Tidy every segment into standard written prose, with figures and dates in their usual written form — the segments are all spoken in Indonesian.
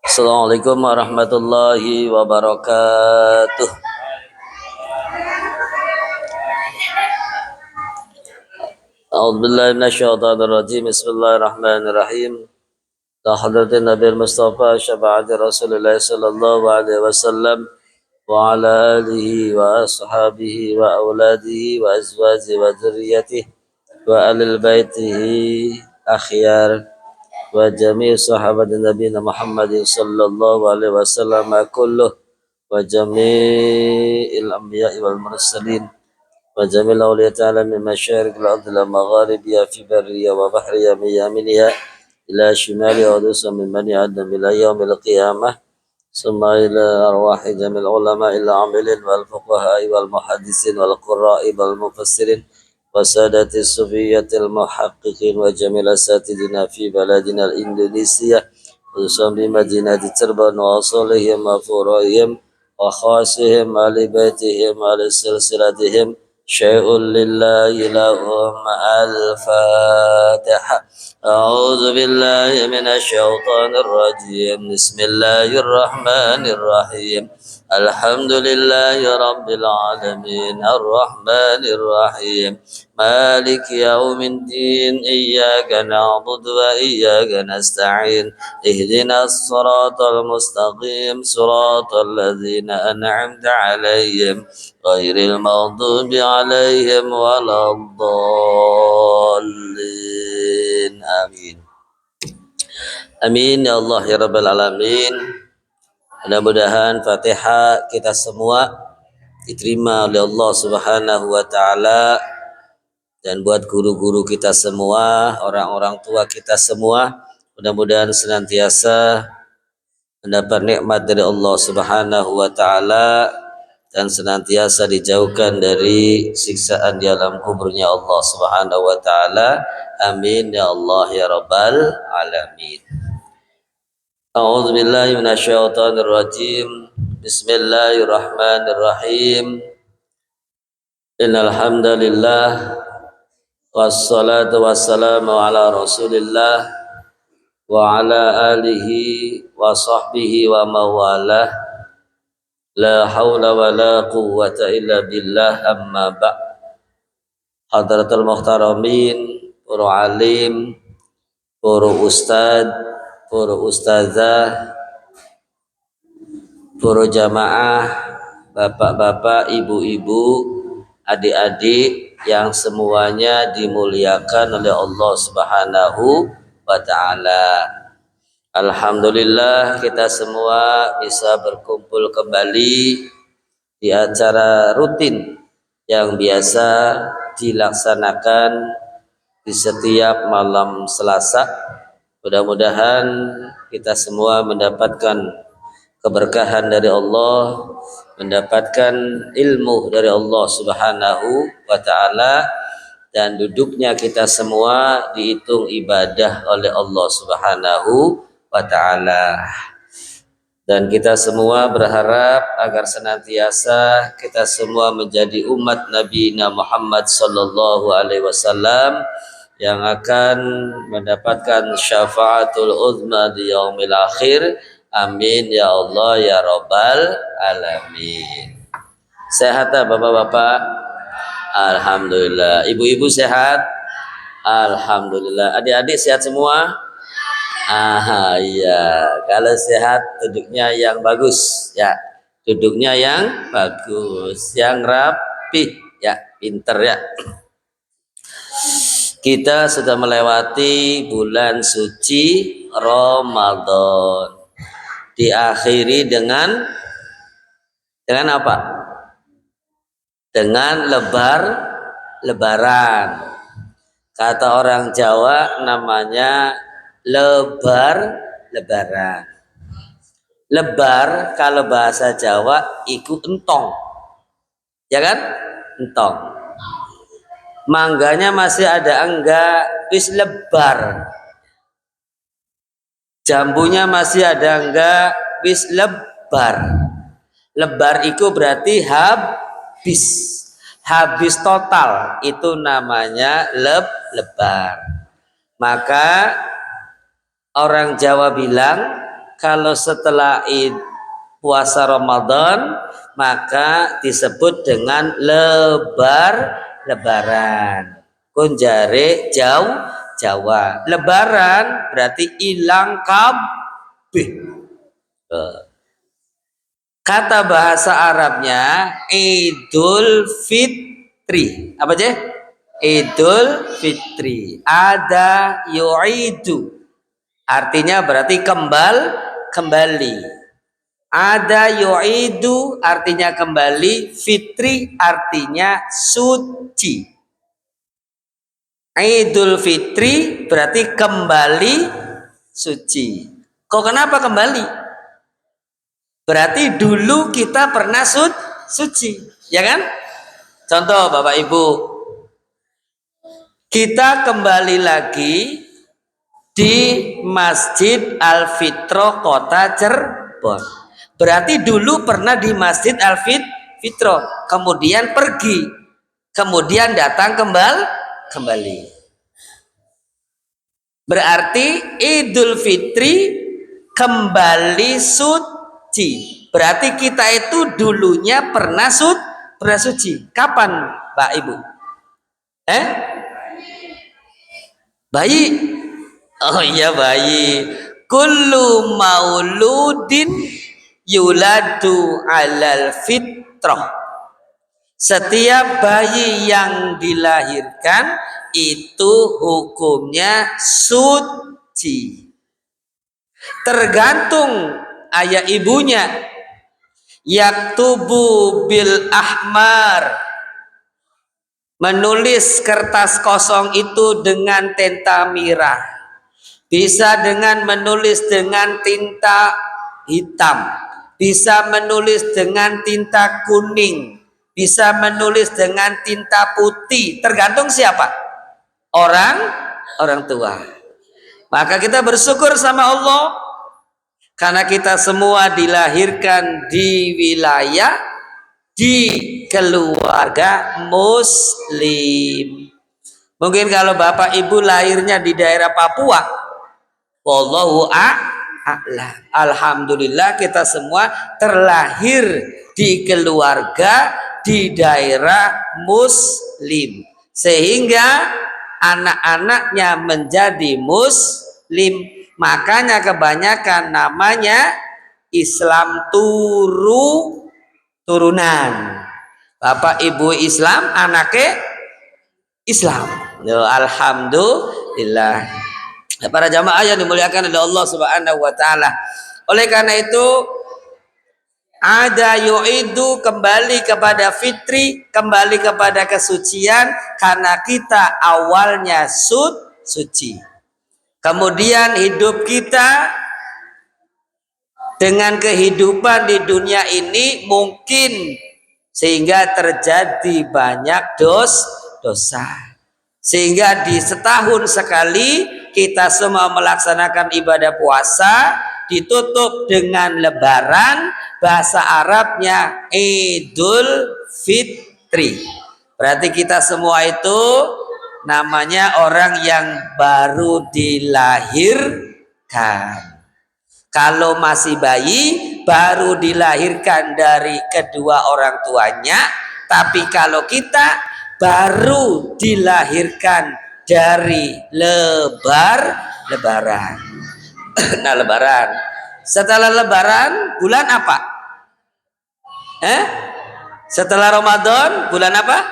Assalamualaikum warahmatullahi wabarakatuh. A'udzubillahi minasyaitonir rajim. Bismillahirrahmanirrahim. La hadratin Nabi Mustafa syafaati Rasulullah sallallahu alaihi wasallam wa ala alihi wa ashabihi wa auladihi wa azwajihi wa dzurriyyatihi wa alil baitihi akhyar wa jami' sahabat Nabi Muhammad sallallahu alaihi wasallam kulluh wa jami'il anbiya'i wal mursalin wa jami'il awliya ta'ala min masyariqil ardi ila magharibiha fi barriya wa bahriya min yaminiha ila shimali wa dusa min bani adam ila yaumil qiyamah summa ila arwahi jamil ulama ila amilin wal fuqaha'i wal muhaddisin wal qurra'i wal mufassirin wa sadati sufiyatil muhaqqiqin wa jamil asatidina fi baladina al-Indonesia khususan di Madinati Cirebon wa asalihim wa fura'ihim wa khasihim ali baitihim ali silsilatihim syai'un lillahi lahum al-fatiha. A'udzu billahi minasyaitonir rajim. Bismillahirrahmanirrahim. Alhamdulillahi rabbil alamin. Arrahmanir rahim. Maliki yaumiddin. Iyyaka na'budu wa iyyaka nasta'in. Ihdinas siratal mustaqim. Siratal ladzina an'amta 'alaihim ghairil maghdubi 'alaihim waladdallin. Amin. Amin ya Allah ya rabbal alamin. Mudah-mudahan Fatihah kita semua diterima oleh Allah Subhanahu wa taala, dan buat guru-guru kita semua, orang-orang tua kita semua, mudah-mudahan senantiasa mendapat nikmat dari Allah Subhanahu wa taala dan senantiasa dijauhkan dari siksaan di alam kuburnya Allah Subhanahu wa taala. Amin ya Allah ya rabbal alamin. A'udzu billahi minasyaitonir rajim. Bismillahirrahmanirrahim. Innal hamdalillah wassalatu wassalamu ala Rasulillah wa ala alihi wa sahbihi wa mawalah. La haula wa la quwwata illa billah, amma ba'. Hadratul muhtaramin, para alim, para ustad, para ustazah, para jamaah, bapak-bapak, ibu-ibu, adik-adik yang semuanya dimuliakan oleh Allah Subhanahu wa taala. Alhamdulillah kita semua bisa berkumpul kembali di acara rutin yang biasa dilaksanakan di setiap malam Selasa. Mudah-mudahan kita semua mendapatkan keberkahan dari Allah, mendapatkan ilmu dari Allah Subhanahu wa taala, dan duduknya kita semua dihitung ibadah oleh Allah Subhanahu wa ta'ala. Dan kita semua berharap agar senantiasa kita semua menjadi umat Nabi Muhammad sallallahu alaihi wasallam yang akan mendapatkan syafaatul uzma di yaumil akhir. Amin ya Allah ya rabbal alamin. Sehat bapak-bapak? Alhamdulillah. Ibu-ibu sehat? Alhamdulillah. Adik-adik sehat semua? Iya, kalau sehat duduknya yang bagus ya, duduknya yang bagus, yang rapi ya, pinter ya. Kita sudah melewati bulan suci Ramadan, diakhiri dengan apa? Dengan lebaran. Kata orang Jawa namanya lebaran. Lebar kalau bahasa Jawa iku entong, ya kan? Entong. Mangganya masih ada enggak? Wis lebar. Jambunya masih ada enggak? Wis lebar. Lebar itu berarti habis. Habis total, itu namanya lebar. Maka Orang Jawa bilang kalau setelah puasa Ramadan maka disebut dengan lebaran. Kunjare Jawa. Lebaran berarti ilang kabeh. Kata bahasa Arabnya Idul Fitri. Apa aja? Idul Fitri. Ada yu'idu. Artinya berarti kembali. Ada yu'idu artinya kembali. Fitri artinya suci. Idul Fitri berarti kembali suci. Kok kenapa kembali? Berarti dulu kita pernah suci, ya kan? Contoh Bapak Ibu, kita kembali lagi di Masjid Al-Fitroh Kota Cirebon. Berarti dulu pernah di Masjid Al-Fitroh, kemudian pergi, kemudian datang kembali. Berarti Idul Fitri kembali suci. Berarti kita itu dulunya pernah suci. Kapan, Pak Ibu? Bayi. Oh iya bayi. Kullu mauludin yuladu alal fitrah. Setiap bayi yang dilahirkan itu hukumnya suci. Tergantung ayah ibunya. Yaktubu bil ahmar, menulis kertas kosong itu dengan tinta merah, bisa dengan menulis dengan tinta hitam, bisa menulis dengan tinta kuning, bisa menulis dengan tinta putih, tergantung siapa? Orang tua. Maka kita bersyukur sama Allah karena kita semua dilahirkan di wilayah, di keluarga muslim. Mungkin kalau Bapak Ibu lahirnya di daerah Papua, wallahu a'lam. Alhamdulillah kita semua terlahir di keluarga di daerah muslim, sehingga anak-anaknya menjadi muslim. Makanya kebanyakan namanya Islam turunan. Bapak Ibu Islam, anaknya Islam. Alhamdulillah. Para jamaah yang dimuliakan oleh Allah Subhanahu wa taala. Oleh karena itu ada yu'idu, kembali kepada fitri, kembali kepada kesucian karena kita awalnya suci. Kemudian hidup kita dengan kehidupan di dunia ini mungkin sehingga terjadi banyak dosa. Sehingga di setahun sekali kita semua melaksanakan ibadah puasa ditutup dengan lebaran, bahasa Arabnya Idul Fitri. Berarti kita semua itu namanya orang yang baru dilahirkan. Kalau masih bayi baru dilahirkan dari kedua orang tuanya, tapi kalau kita baru dilahirkan dari lebaran. Nah, lebaran. Setelah lebaran bulan apa? Setelah Ramadan bulan apa?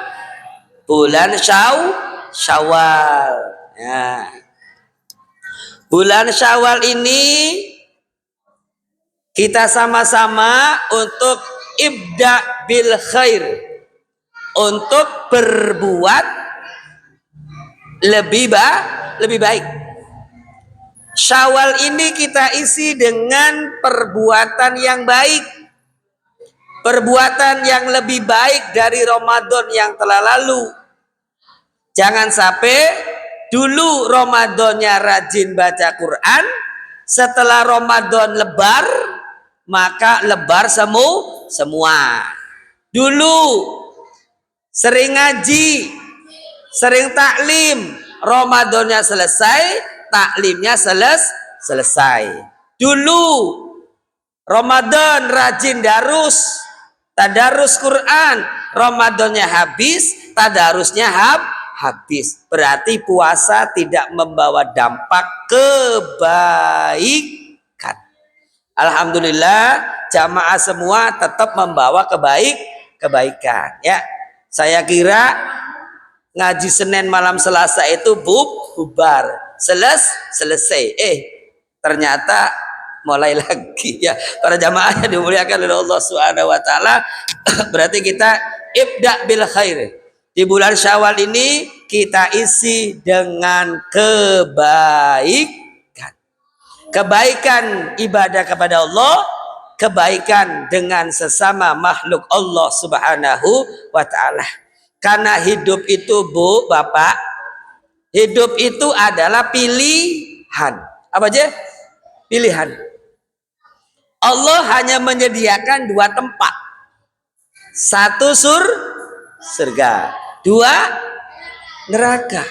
Bulan Syawal. Ya. Bulan Syawal ini kita sama-sama untuk ibda bil khair, untuk berbuat lebih baik. Syawal ini kita isi dengan perbuatan yang baik, perbuatan yang lebih baik dari Ramadan yang telah lalu. Jangan sampai dulu Ramadannya rajin baca Quran, setelah Ramadan lebar, maka lebar semua. Dulu sering ngaji, sering taklim, Ramadannya selesai, taklimnya selesai. Dulu Ramadan rajin tadarus Quran, Ramadannya habis, tadarusnya habis. Berarti puasa tidak membawa dampak kebaikan. Alhamdulillah jamaah semua tetap membawa kebaikan ya. Saya kira ngaji Senin malam Selasa itu bubar, selesai. Ternyata mulai lagi ya. Para jamaah yang dimuliakan oleh Allah Subhanahu wa taala, berarti kita ibda bil khair. Di bulan Syawal ini kita isi dengan kebaikan ibadah kepada Allah, kebaikan dengan sesama makhluk Allah Subhanahu wa taala. Karena hidup itu Bapak, hidup itu adalah pilihan. Apa aja? Pilihan. Allah hanya menyediakan 2 tempat. 1 surga, 2 neraka.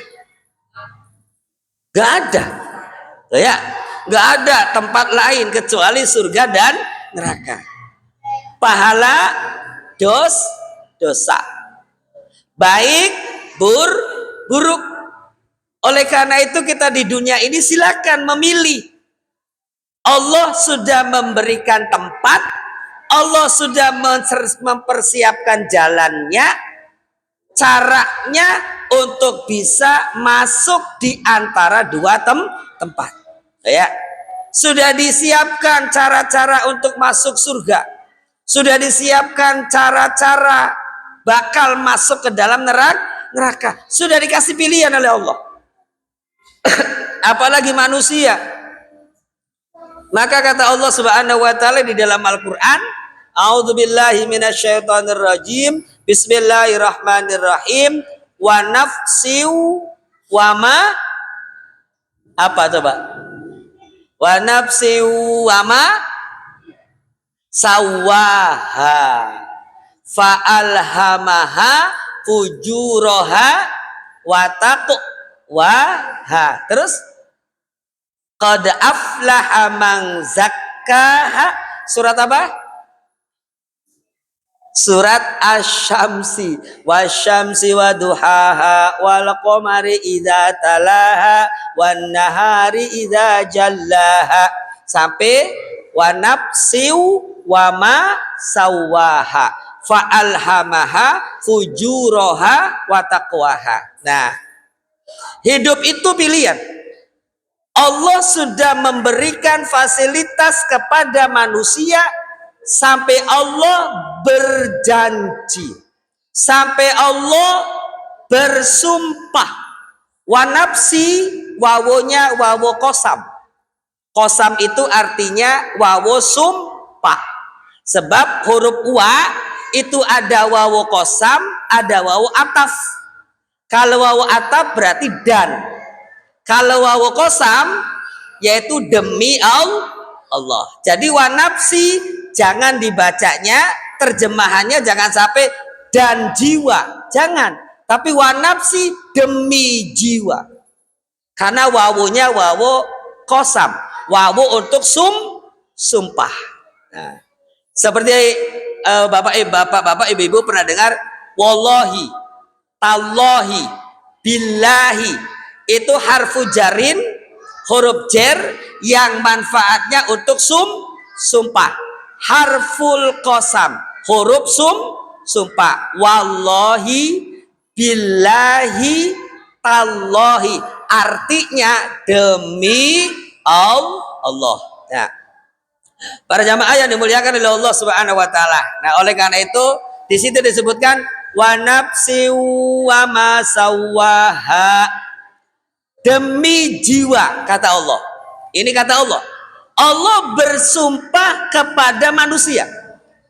Gak ada. Ya, gak ada tempat lain kecuali surga dan neraka. Pahala dosa. Baik, buruk. Oleh karena itu kita di dunia ini silakan memilih. Allah sudah memberikan tempat, Allah sudah mempersiapkan jalannya, caranya untuk bisa masuk di antara 2 tempat. Ya. Sudah disiapkan cara-cara untuk masuk surga. Sudah disiapkan cara-cara bakal masuk ke dalam neraka. Sudah dikasih pilihan oleh Allah. Apalagi manusia. Maka kata Allah Subhanahu wa taala di dalam Al-Qur'an, A'udzubillahi minasyaitonirrajim. Bismillahirrahmanirrahim. Wa nafsiu wa ma apa coba? Wa nafsiu wa ma sawaha fa'alhamaha fujuraha wa taqwaha. Terus qad aflaha man zakkaha. Surat apa? Surat Asy-Syamsi. Wasyamsi wa duhaha wal qamari idza talaha wan nahari idza jallaha. Sampai wa nafsiu wa ma sawaha fa'alhamaha fujuraha wa taqwaha. Nah, hidup itu pilihan. Allah sudah memberikan fasilitas kepada manusia sampai Allah berjanji, sampai Allah bersumpah. Wa nafsi, wawonya wawo kosam. Kosam itu artinya wawo sumpah. Sebab huruf wa itu ada wawo kosam, ada wawo ataf. Kalau wawo ataf berarti dan. Kalau wawo kosam yaitu demi Allah. Jadi wa nafsi jangan dibacanya, terjemahannya jangan sampai dan jiwa, jangan. Tapi wa nafsi demi jiwa. Karena wawunya wawu kosam, wawu untuk sumpah. Nah, seperti bapak ibu pernah dengar wallahi, tallahi, billahi, itu harfu jarin, huruf jer yang manfaatnya untuk sumpah. Harful qasam, huruf sumpah. Wallahi, billahi, tallahi, artinya demi Allah. Nah, para jamaah yang dimuliakan oleh Allah Subhanahu wa taala. Nah, oleh karena itu di situ disebutkan wa nafsi wa ma sawaha, demi jiwa, kata Allah. Ini kata Allah. Allah bersumpah kepada manusia.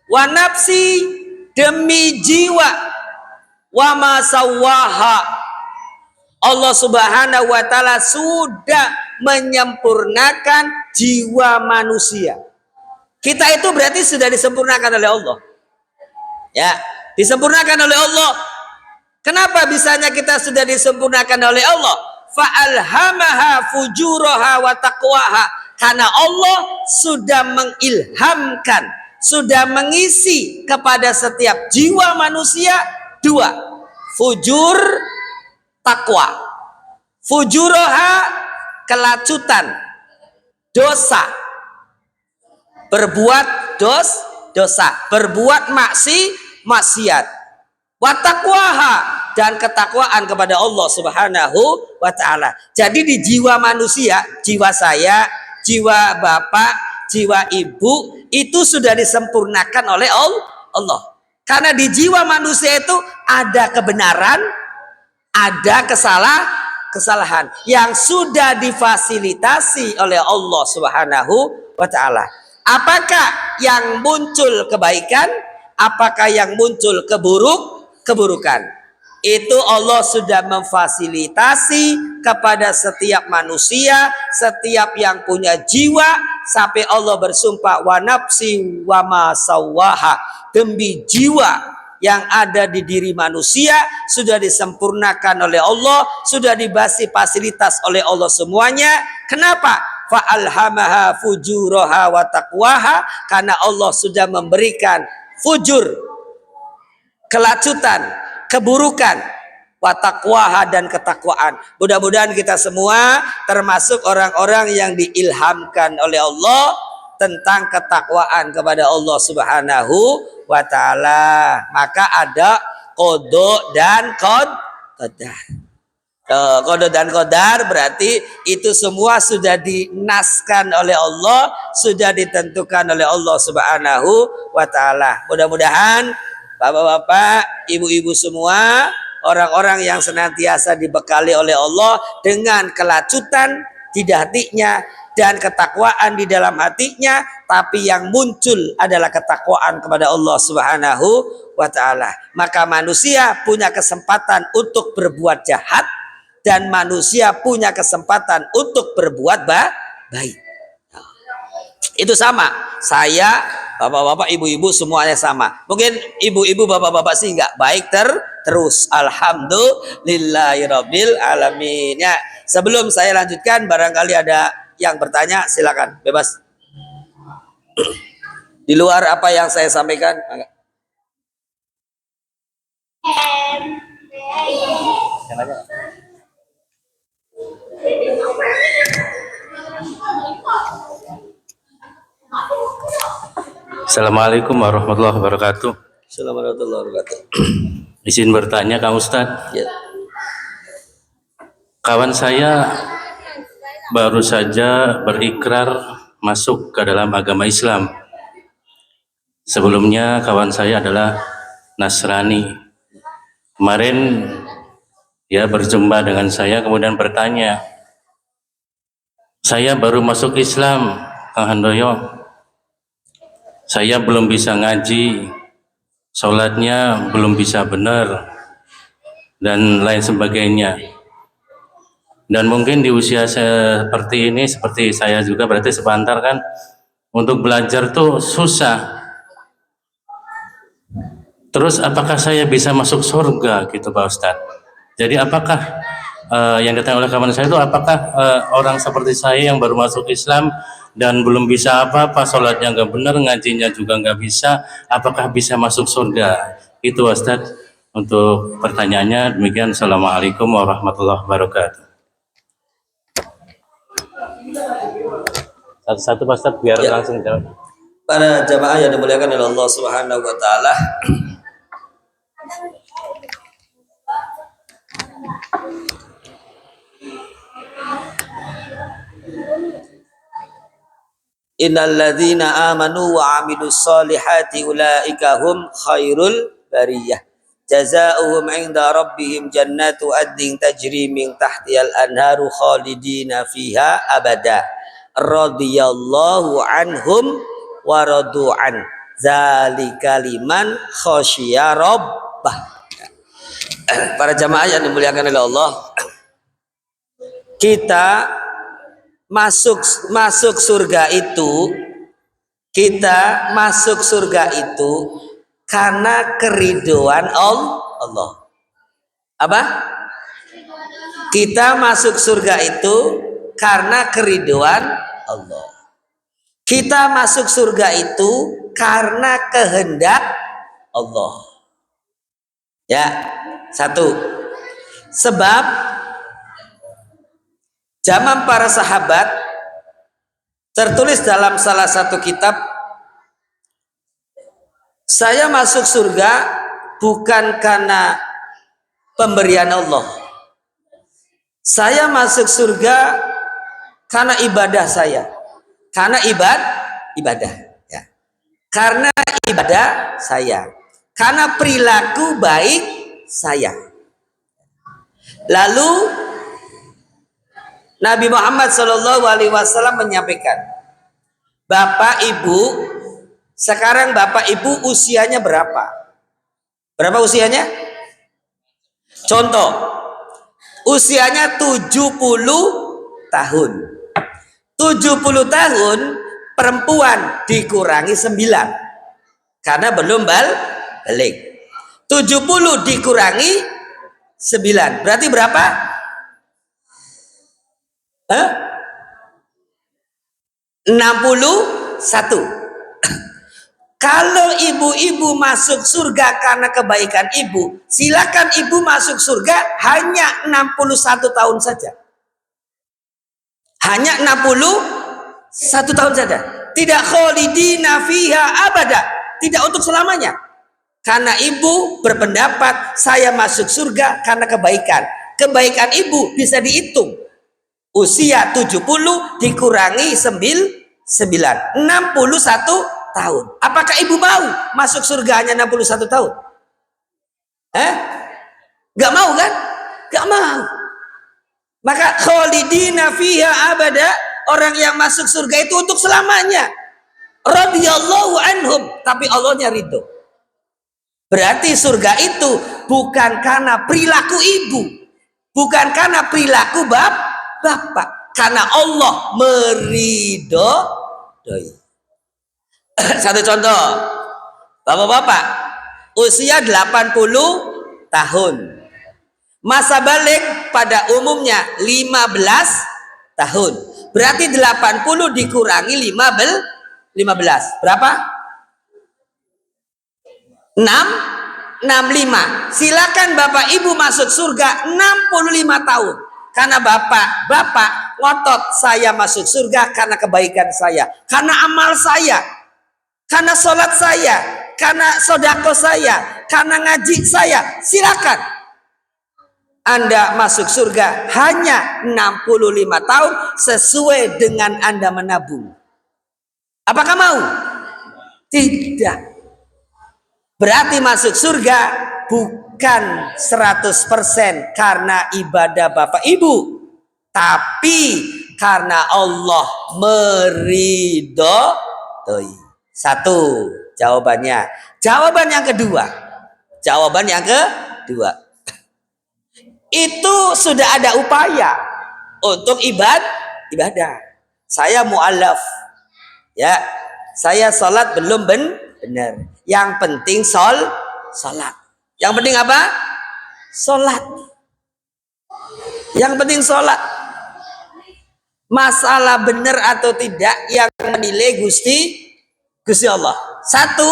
Wa nafsi, demi jiwa. Wa ma sawaha, Allah Subhanahu wa taala sudah menyempurnakan jiwa manusia. Kita itu berarti sudah disempurnakan oleh Allah. Ya, disempurnakan oleh Allah. Kenapa bisanya kita sudah disempurnakan oleh Allah? Fa'alhamaha fujuraha wa taqwaha. Karena Allah sudah mengilhamkan, sudah mengisi kepada setiap jiwa manusia dua, fujur, takwa. Fujuroha, kelacutan, dosa, berbuat dosa, berbuat maksiat, watakwaha, dan ketakwaan kepada Allah Subhanahu wa ta'ala. Jadi di jiwa manusia, jiwa saya, jiwa bapak, jiwa ibu, itu sudah disempurnakan oleh Allah. Karena di jiwa manusia itu ada kebenaran, ada kesalahan yang sudah difasilitasi oleh Allah Subhanahu wa ta'ala. Apakah yang muncul kebaikan, apakah yang muncul keburukan, itu Allah sudah memfasilitasi kepada setiap manusia, setiap yang punya jiwa, sampai Allah bersumpah, wa nafsi wa ma sawwaha, demi jiwa yang ada di diri manusia sudah disempurnakan oleh Allah, sudah dibasi fasilitas oleh Allah semuanya. Kenapa? Fa'alhamaha fujuraha wa taqwaha, karena Allah sudah memberikan fujur, kelacutan, keburukan, wa taqwaha, dan ketakwaan. Mudah-mudahan kita semua termasuk orang-orang yang diilhamkan oleh Allah tentang ketakwaan kepada Allah Subhanahu wa ta'ala. Maka ada qada dan qadar. Qada dan qadar berarti itu semua sudah dinaskan oleh Allah, sudah ditentukan oleh Allah Subhanahu wa ta'ala. Mudah-mudahan bapak-bapak, ibu-ibu semua, orang-orang yang senantiasa dibekali oleh Allah dengan kelacutan di hatinya dan ketakwaan di dalam hatinya, tapi yang muncul adalah ketakwaan kepada Allah Subhanahu wa ta'ala. Maka manusia punya kesempatan untuk berbuat jahat, dan manusia punya kesempatan untuk berbuat baik. Itu sama. Saya, bapak-bapak, ibu-ibu semuanya sama. Mungkin ibu-ibu, bapak-bapak sih nggak baik terus. Alhamdulillahirabbil alamin. Ya, sebelum saya lanjutkan, barangkali ada yang bertanya, silakan, bebas. Di luar apa yang saya sampaikan. Assalamualaikum warahmatullahi wabarakatuh. Assalamualaikum warahmatullahi wabarakatuh. Izin bertanya Kang Ustadz. Ya. Kawan saya baru saja berikrar masuk ke dalam agama Islam. Sebelumnya kawan saya adalah Nasrani. Kemarin dia berjumpa dengan saya kemudian bertanya, saya baru masuk Islam, Kang Handoyo. Saya belum bisa ngaji, sholatnya belum bisa benar, dan lain sebagainya. Dan mungkin di usia seperti ini, seperti saya juga berarti sepantar kan, untuk belajar tuh susah. Terus apakah saya bisa masuk surga gitu Pak Ustadz? Jadi apakah yang ditanya oleh kawan saya itu apakah orang seperti saya yang baru masuk Islam dan belum bisa apa-apa, sholatnya nggak benar, ngajinya juga nggak bisa, apakah bisa masuk surga? Itu Ustadz untuk pertanyaannya. Demikian, Assalamualaikum warahmatullahi wabarakatuh. Satu-satu Pak Ustadz biar Ya. langsung jawab. Para jamaah yang dimuliakan oleh Allah Subhanahu wa ta'ala, innalladzina amanu wa amilus solihati ulaika hum khairul bariyah, jazaohum inda rabbihim jannatu adnin tajri min tahtihal anharu khalidina fiha abada, radhiyallahu anhum wa radu'an, zalika liman khasyiya rabbah. Para jamaah yang dimuliakan oleh Allah, kita masuk surga itu, kita masuk surga itu karena keridhaan Allah. Apa? Kita masuk surga itu karena keridhaan Allah. Kita masuk surga itu karena kehendak Allah. Ya, satu. Sebab zaman para sahabat tertulis dalam salah satu kitab, saya masuk surga bukan karena pemberian Allah. Saya masuk surga karena ibadah saya. Karena ibadah ya. Karena ibadah saya. Karena perilaku baik saya. Lalu Nabi Muhammad SAW menyampaikan, Bapak Ibu, sekarang Bapak Ibu usianya berapa? Berapa usianya? Contoh, usianya 70 tahun. 70 tahun perempuan dikurangi 9 karena belum balik. 70 dikurangi 9 berarti berapa? 61. Kalau ibu-ibu masuk surga karena kebaikan ibu, silakan ibu masuk surga hanya 61 tahun saja. Hanya 61 tahun saja. Tidak kholidina fiha abada. Tidak untuk selamanya. Karena ibu berpendapat saya masuk surga karena kebaikan. Kebaikan ibu bisa dihitung. Usia 70 dikurangi 61 tahun. Apakah ibu mau masuk surga hanya 61 tahun? Gak mau kan? Gak mau. Maka kholidina fiha abada, orang yang masuk surga itu untuk selamanya. Radhiyallahu anhum, tapi Allahnya ridho. Berarti surga itu bukan karena perilaku ibu, bukan karena perilaku bapak, karena Allah meridhoi. Satu contoh, bapak-bapak usia 80 tahun, masa balik pada umumnya 15 tahun. Berarti 80 dikurangi 15 berapa? 65. Silakan Bapak Ibu masuk surga 65 tahun. Karena bapak ngotot, saya masuk surga karena kebaikan saya, karena amal saya, karena sholat saya, karena sodako saya, karena ngaji saya. Silakan Anda masuk surga hanya 65 tahun sesuai dengan Anda menabung. Apakah mau? Tidak. Berarti masuk surga bukan 100% karena ibadah Bapak Ibu, tapi karena Allah meridhoi. Satu jawabannya. Jawaban yang kedua. Itu sudah ada upaya untuk ibadah. Saya mu'alaf. Ya, saya sholat belum benar. Yang penting sholat. Yang penting apa? Sholat. Yang penting sholat. Masalah benar atau tidak yang menilai Gusti Allah. Satu,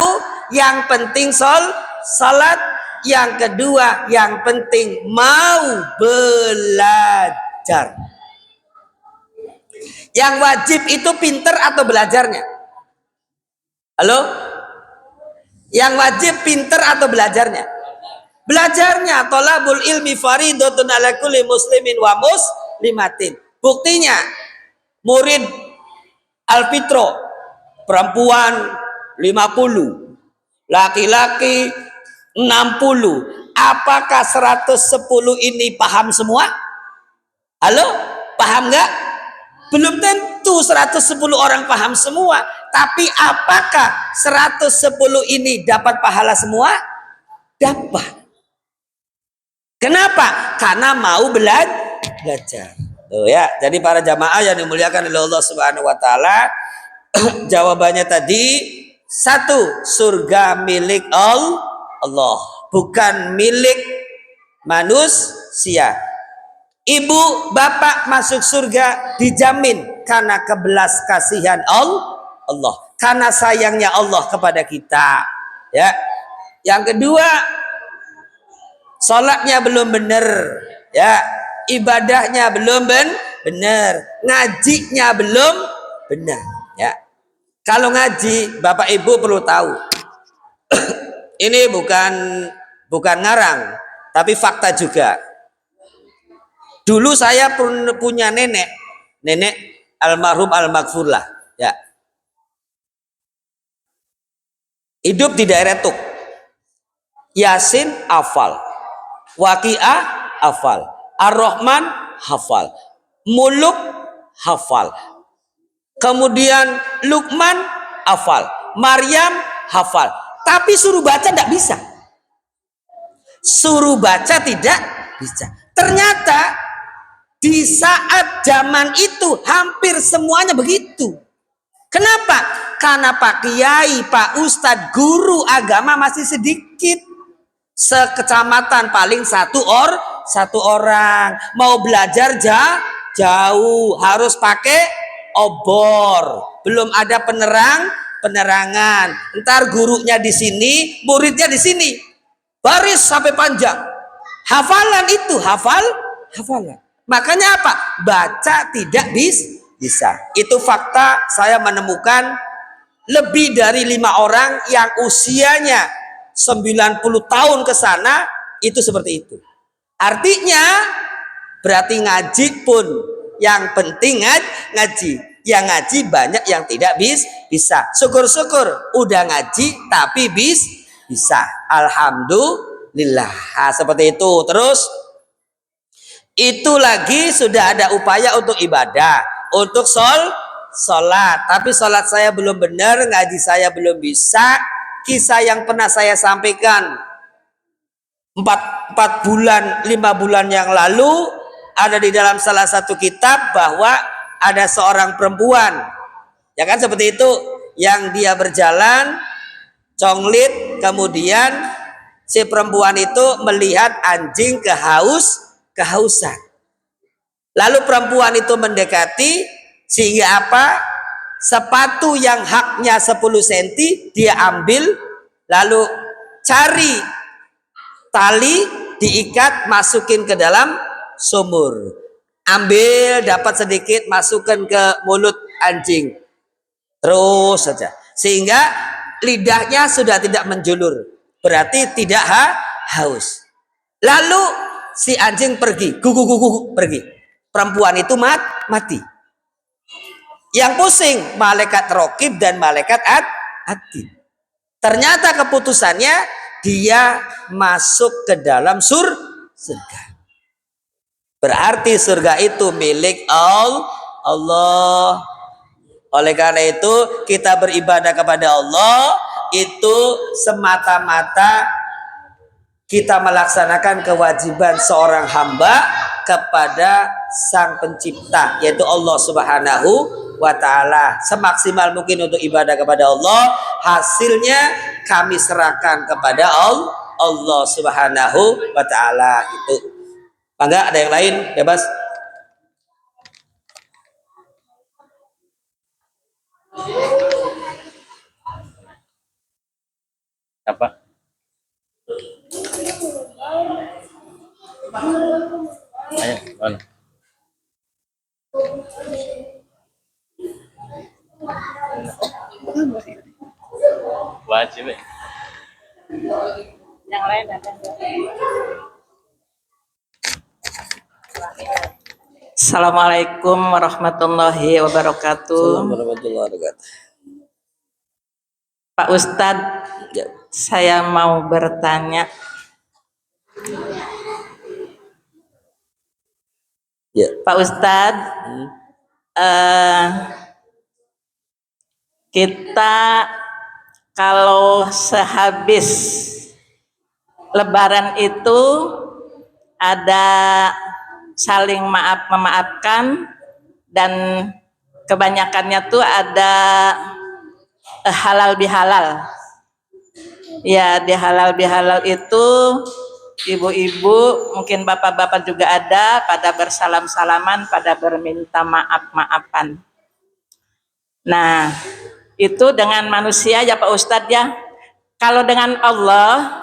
yang penting sholat. Yang kedua, yang penting mau belajar. Yang wajib itu pinter atau belajarnya? Halo? Yang wajib pinter atau belajarnya? Belajarnya. Thalabul ilmi faridatun ala kulli muslimin wa muslimatin. Buktinya, murid Alfitro perempuan 50, laki-laki 60. Apakah 110 ini paham semua? Halo? Paham nggak? Belum tentu 110 orang paham semua. Tapi apakah 110 ini dapat pahala semua? Dapat. Kenapa? Karena mau belajar. Tuh ya, jadi para jamaah yang dimuliakan oleh Allah Subhanahu wa taala, jawabannya tadi, satu, surga milik Allah, bukan milik manusia. Ibu, bapak masuk surga dijamin karena kebelas kasihan Allah, karena sayangnya Allah kepada kita. Ya. Yang kedua, sholatnya belum benar, ya, ibadahnya belum benar, ngajinya belum benar, ya. Kalau ngaji, bapak ibu perlu tahu, ini bukan ngarang, tapi fakta juga. Dulu saya pun punya nenek almarhum almaghfur lah, ya, hidup di daerah Tuk. Yasin hafal, Waqiah hafal, Ar-Rahman hafal, Muluk hafal, kemudian Luqman hafal, Maryam hafal, tapi suruh baca tidak bisa. Suruh baca tidak bisa. Ternyata di saat zaman itu hampir semuanya begitu. Kenapa? Karena Pak Kiai, Pak Ustadz, guru agama masih sedikit. Sekecamatan paling satu orang. Mau belajar jauh, harus pakai obor. Belum ada penerangan. Ntar gurunya di sini, muridnya di sini. Baris sampai panjang. Hafalan itu, hafalan. Makanya apa? Baca tidak bisa. Itu fakta. Saya menemukan lebih dari 5 orang yang usianya 90 tahun ke sana itu seperti itu. Artinya berarti ngaji pun yang penting ngaji. Yang ngaji banyak yang tidak bisa. Syukur-syukur udah ngaji tapi bisa. Alhamdulillah. Nah, seperti itu. Terus itu lagi sudah ada upaya untuk ibadah, untuk sholat. Tapi sholat saya belum benar, ngaji saya belum bisa. Kisah yang pernah saya sampaikan 4 bulan 5 bulan yang lalu ada di dalam salah satu kitab, bahwa ada seorang perempuan, ya kan, seperti itu, yang dia berjalan conglit, kemudian si perempuan itu melihat anjing kehausan. Lalu perempuan itu mendekati, sehingga apa? Sepatu yang haknya 10 cm dia ambil, lalu cari tali, diikat, masukin ke dalam sumur. Ambil, dapat sedikit, masukkan ke mulut anjing. Terus saja. Sehingga lidahnya sudah tidak menjulur. Berarti tidak haus. Lalu si anjing pergi. Gugu pergi. Perempuan itu mati. Yang pusing malaikat raqib dan malaikat atid. Ternyata keputusannya dia masuk ke dalam surga. Berarti surga itu milik Allah. Oleh karena itu kita beribadah kepada Allah itu semata-mata kita melaksanakan kewajiban seorang hamba kepada Sang Pencipta, yaitu Allah Subhanahu wa ta'ala. Semaksimal mungkin untuk ibadah kepada Allah, hasilnya kami serahkan kepada Allah Subhanahu wa ta'ala. Itu. Bangga, ada yang lain? Bebas. Apa? Ayo, mana? Wajib. Yang lain ada. Assalamualaikum warahmatullahi wabarakatuh. Warahmatullahi wabarakatuh. Pak Ustadz, Ya. saya mau bertanya. Ya. Pak Ustadz, kita kalau sehabis Lebaran itu ada saling memaafkan, dan kebanyakannya tuh ada halal bihalal. Ya, di halal bihalal itu ibu-ibu, mungkin bapak-bapak juga ada, pada bersalam-salaman, pada berminta maaf-maafan. Nah, itu dengan manusia ya Pak Ustadz ya. Kalau dengan Allah,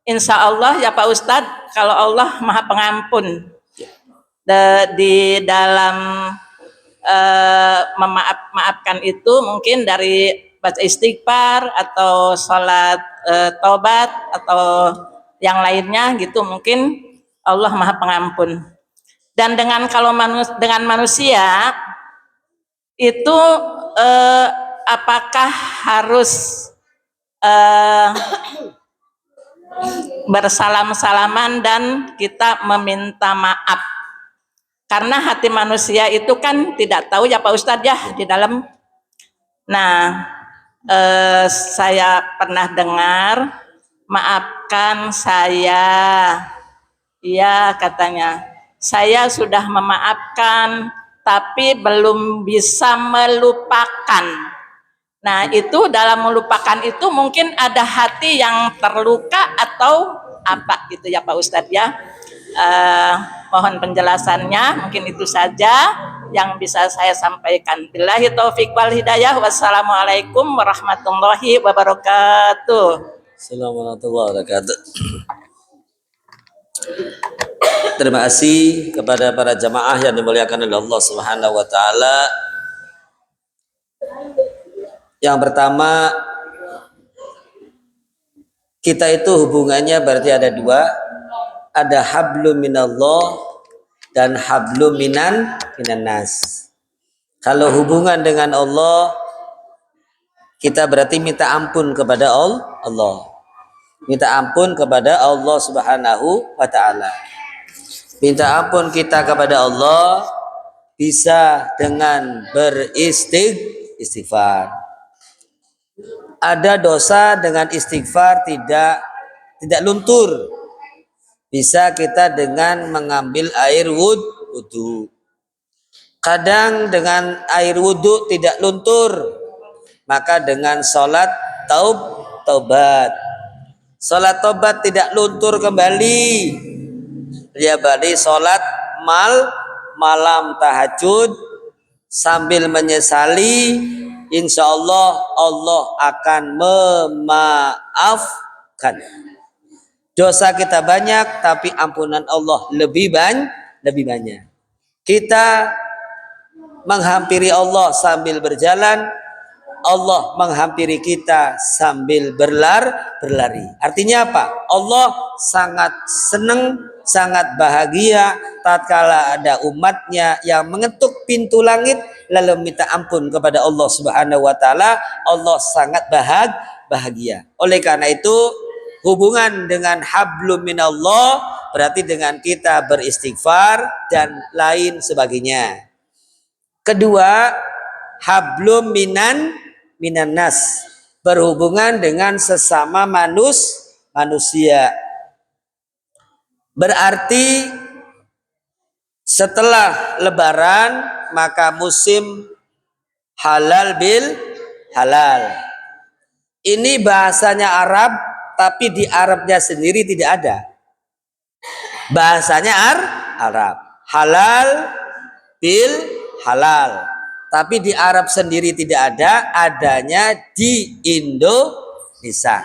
insya Allah ya Pak Ustadz, kalau Allah Maha Pengampun di dalam memaaf-maafkan itu mungkin dari baca istighfar atau sholat taubat atau yang lainnya gitu, mungkin Allah Maha Pengampun. Dan dengan manusia itu apakah harus bersalam-salaman dan kita meminta maaf? Karena hati manusia itu kan tidak tahu ya Pak Ustadz ya di dalam. Nah, saya pernah dengar, maafkan saya, ya katanya, saya sudah memaafkan tapi belum bisa melupakan. Nah, itu dalam melupakan itu mungkin ada hati yang terluka atau apa gitu ya Pak Ustadz ya. Mohon penjelasannya, mungkin itu saja yang bisa saya sampaikan. Billahi taufik wal hidayah. Wassalamualaikum warahmatullahi wabarakatuh. Assalamualaikum warahmatullahi wabarakatuh. Terima kasih kepada para jamaah yang dimuliakan oleh Allah Subhanahu wa taala. Yang pertama, kita itu hubungannya berarti ada dua, ada hablum minallah dan hablum minan nas. Kalau hubungan dengan Allah, kita berarti minta ampun kepada Allah. Minta ampun kepada Allah Subhanahu wa taala. Minta ampun kita kepada Allah bisa dengan beristighfar. Ada dosa dengan istighfar tidak luntur. Bisa kita dengan mengambil air wudhu. Kadang dengan air wudhu tidak luntur, maka dengan sholat taubat. Sholat taubat tidak luntur kembali, dia balik sholat malam tahajud sambil menyesali, insya Allah Allah akan memaafkan. Dosa kita banyak, tapi ampunan Allah lebih banyak. Kita menghampiri Allah sambil berjalan, Allah menghampiri kita sambil berlari. Artinya apa? Allah sangat senang, sangat bahagia tatkala ada umatnya yang mengetuk pintu langit lalu minta ampun kepada Allah Subhanahu wa taala. Allah sangat bahagia. Oleh karena itu, hubungan dengan hablum minallah berarti dengan kita beristighfar dan lain sebagainya. Kedua, hablum minan nas, berhubungan dengan sesama manusia. Berarti setelah lebaran maka musim halal bil halal. Ini bahasanya Arab, tapi di Arabnya sendiri tidak ada. Bahasanya Arab. Halal bil halal. Tapi di Arab sendiri tidak ada, adanya di Indonesia.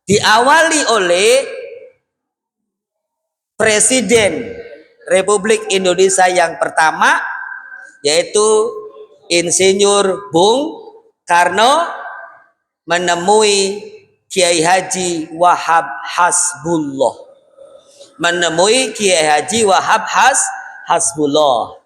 Diawali oleh Presiden Republik Indonesia yang pertama, yaitu Insinyur Bung Karno, menemui Kiai Haji Wahab Hasbullah.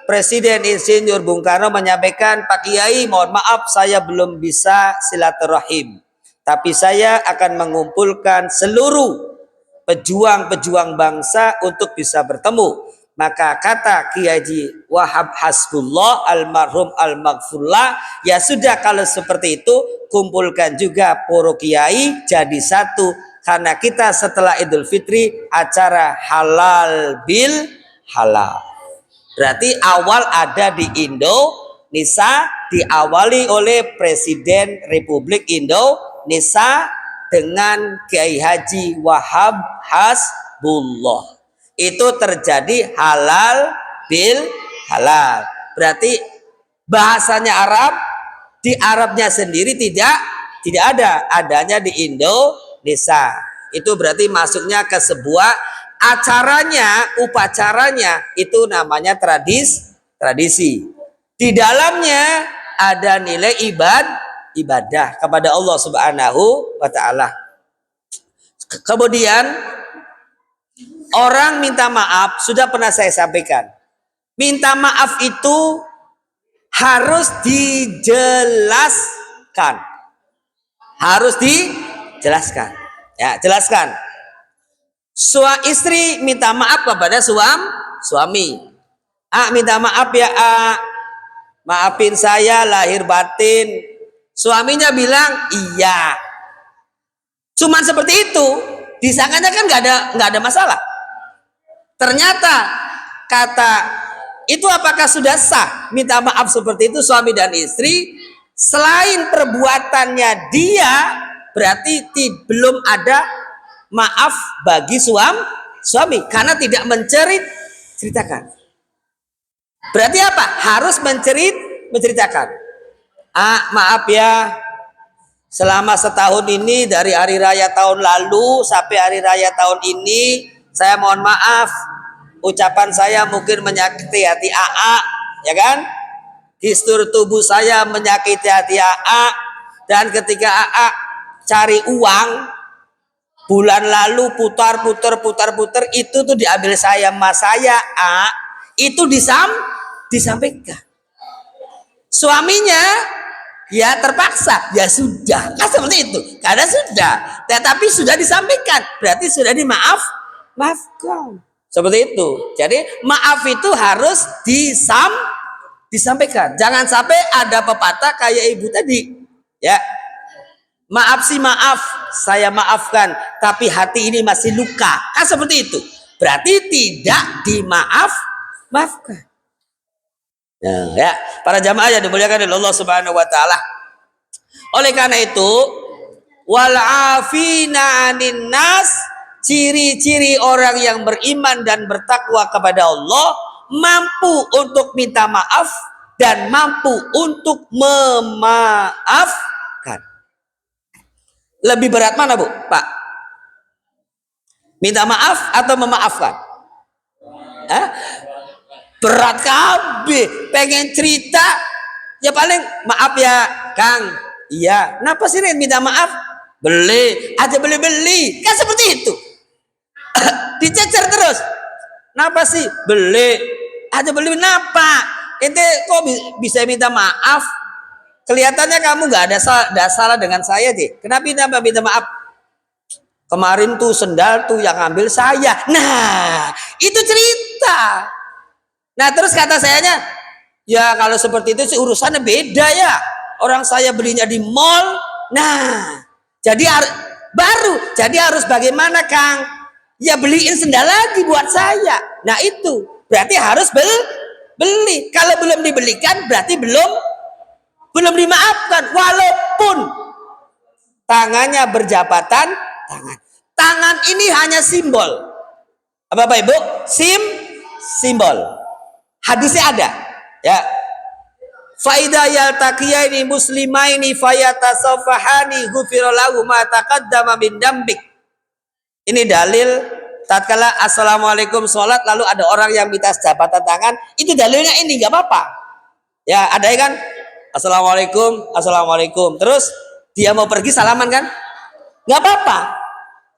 Presiden Insinyur Bung Karno menyampaikan, Pak Kiai, mohon maaf saya belum bisa silaturahim, tapi saya akan mengumpulkan seluruh pejuang-pejuang bangsa untuk bisa bertemu. Maka kata Kiai Haji Wahab Hasbullah almarhum al-maghfurlah, ya sudah kalau seperti itu kumpulkan juga para kiai jadi satu, karena kita setelah Idul Fitri acara halal bil halal. Berarti awal ada di Indonesia, diawali oleh Presiden Republik Indonesia, dengan Kiai Haji Wahab Hasbullah. Itu terjadi halal bil halal. Berarti bahasanya Arab, di Arabnya sendiri tidak ada, adanya di Indonesia. Itu berarti masuknya ke sebuah acaranya, upacaranya itu namanya tradisi. Di dalamnya ada nilai ibadah kepada Allah Subhanahu wa taala. Kemudian orang minta maaf, sudah pernah saya sampaikan. Minta maaf itu harus dijelaskan. Harus dijelaskan. Ya, jelaskan. Istri minta maaf kepada suami. Minta maaf ya, maafin saya lahir batin. Suaminya bilang iya. Cuman seperti itu, disangkanya kan nggak ada masalah. Ternyata kata itu apakah sudah sah minta maaf seperti itu suami dan istri? Selain perbuatannya dia, berarti belum ada maaf bagi suami karena tidak menceritakan. Berarti apa? Harus menceritakan. Maaf ya, selama setahun ini dari hari raya tahun lalu sampai hari raya tahun ini, saya mohon maaf, ucapan saya mungkin menyakiti hati AA, ya kan? Gestur tubuh saya menyakiti hati AA, dan ketika AA cari uang bulan lalu putar itu tuh diambil saya mas saya itu disampaikan. Suaminya ya terpaksa, ya sudah, kan seperti itu. Karena sudah, tetapi sudah disampaikan, berarti sudah maafkan. Seperti itu. Jadi maaf itu harus disampaikan. Jangan sampai ada pepatah kayak ibu tadi. Ya. Maaf sih maaf, saya maafkan, tapi hati ini masih luka. Kan seperti itu. Berarti tidak dimaafkan. Nah, ya, para jamaah yang dimuliakan oleh Allah Subhanahu wa taala. Oleh karena itu, wal afina 'anin nas, ciri-ciri orang yang beriman dan bertakwa kepada Allah mampu untuk minta maaf dan mampu untuk memaafkan. Lebih berat mana, Bu? Pak? Minta maaf atau memaafkan? Berat kabeh, pengen cerita ya paling maaf ya Kang, iya, kenapa sih minta maaf? Beli kan seperti itu. Dicecer terus, kenapa sih beli kenapa ente kok bisa minta maaf? Kelihatannya kamu nggak ada salah dengan saya deh, kenapa minta maaf? Kemarin tuh sendal tuh yang ambil saya. Nah itu cerita. Nah terus kata sayanya, ya kalau seperti itu sih urusannya beda ya. Orang saya belinya di mall. Nah, jadi harus bagaimana Kang? Ya beliin sendal lagi buat saya. Nah itu berarti harus beli. Kalau belum dibelikan berarti belum dimaafkan. Walaupun tangannya berjabatan tangan. Tangan ini hanya simbol. Apa Bapak Ibu? Simbol. Hadisnya ada, ya. Faida yaltaqiyaini muslimaini fayatasafahani ghufira lahu ma taqaddama min dambik. Ini dalil tatkala assalamualaikum salat lalu ada orang yang minta jabatan tangan, itu dalilnya ini enggak apa-apa. Ya, ada kan? Assalamualaikum. Terus dia mau pergi salaman kan? Enggak apa-apa.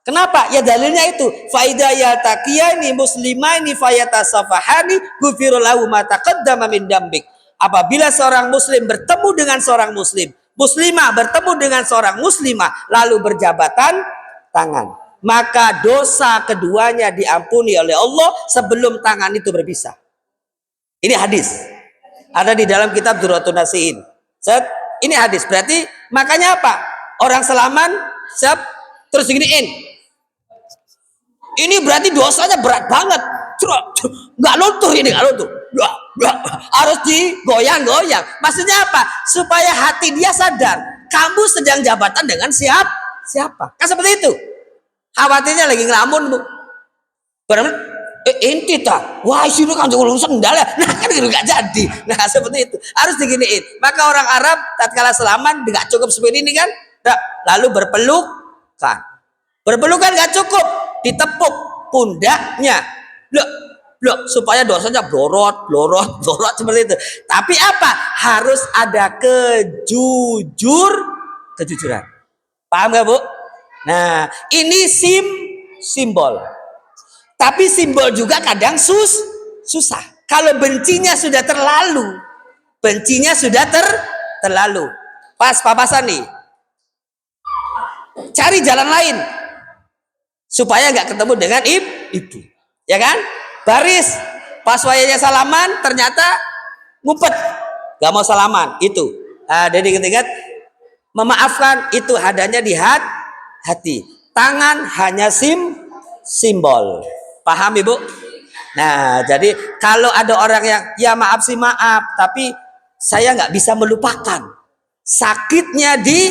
Kenapa? Ya dalilnya itu. Faida yaltaqiyani muslimaini fayatasafahani ghufira lahu ma taqaddama min dambik. Apabila seorang muslim bertemu dengan seorang muslimah bertemu dengan seorang muslimah lalu berjabatan tangan, maka dosa keduanya diampuni oleh Allah sebelum tangan itu berpisah. Ini hadis. Ada di dalam kitab Durratun Nasihin. Ini hadis. Berarti makanya apa? Orang salaman terus diginiin. Ini berarti dosanya berat banget. Nggak luntur. Harus digoyang-goyang. Maksudnya apa? Supaya hati dia sadar. Kamu sedang jabatan dengan Siapa? Kan seperti itu. Khawatirnya lagi ngelamun, Bu. Benar, inti tak? Wah, isinya kan jauh sendal ya. Nah, kan itu nggak jadi. Nah, seperti itu. Harus diginiin. Maka orang Arab tatkala salaman nggak cukup seperti ini kan? Nah, lalu berpelukan. Berpelukan nggak cukup, ditepuk pundaknya. Loh, supaya dosanya blorot seperti itu. Tapi apa? Harus ada kejujuran. Paham nggak, Bu? Nah, ini simbol. Tapi simbol juga kadang susah. Kalau bencinya sudah terlalu, terlalu. Pas papasan nih, cari jalan lain supaya nggak ketemu dengan ibu, ya kan? Baris, pas wayanya salaman ternyata ngumpet, nggak mau salaman itu. Nah, jadi ketika memaafkan itu adanya di hati. Tangan hanya simbol. Paham Ibu? Nah, jadi kalau ada orang yang ya maaf sih maaf, tapi saya nggak bisa melupakan. Sakitnya di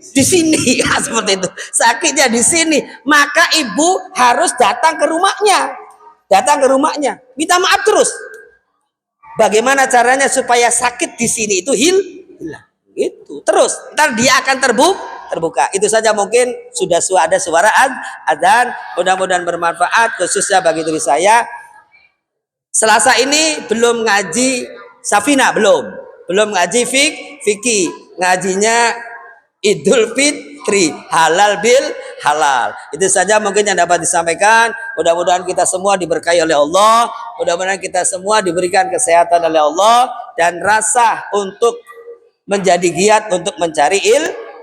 sini, ya, seperti itu. Sakitnya di sini, maka ibu harus datang ke rumahnya. Minta maaf terus. Bagaimana caranya supaya sakit di sini itu hilang? Itu terus, ntar dia akan terbuka. Itu saja, mungkin sudah ada suara adzan. Mudah-mudahan bermanfaat khususnya bagi diri saya. Selasa ini belum ngaji Safina, belum ngaji fikih, ngajinya Idul Fitri, halal bil halal. Itu saja mungkin yang dapat disampaikan. Mudah-mudahan kita semua diberkahi oleh Allah, mudah-mudahan kita semua diberikan kesehatan oleh Allah dan rasa untuk menjadi giat untuk mencari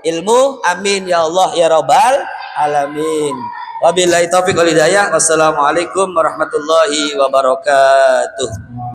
ilmu. Amin ya Allah ya rabbal alamin. Wabillahi taufiq wal hidayah. Wassalamualaikum warahmatullahi wabarakatuh.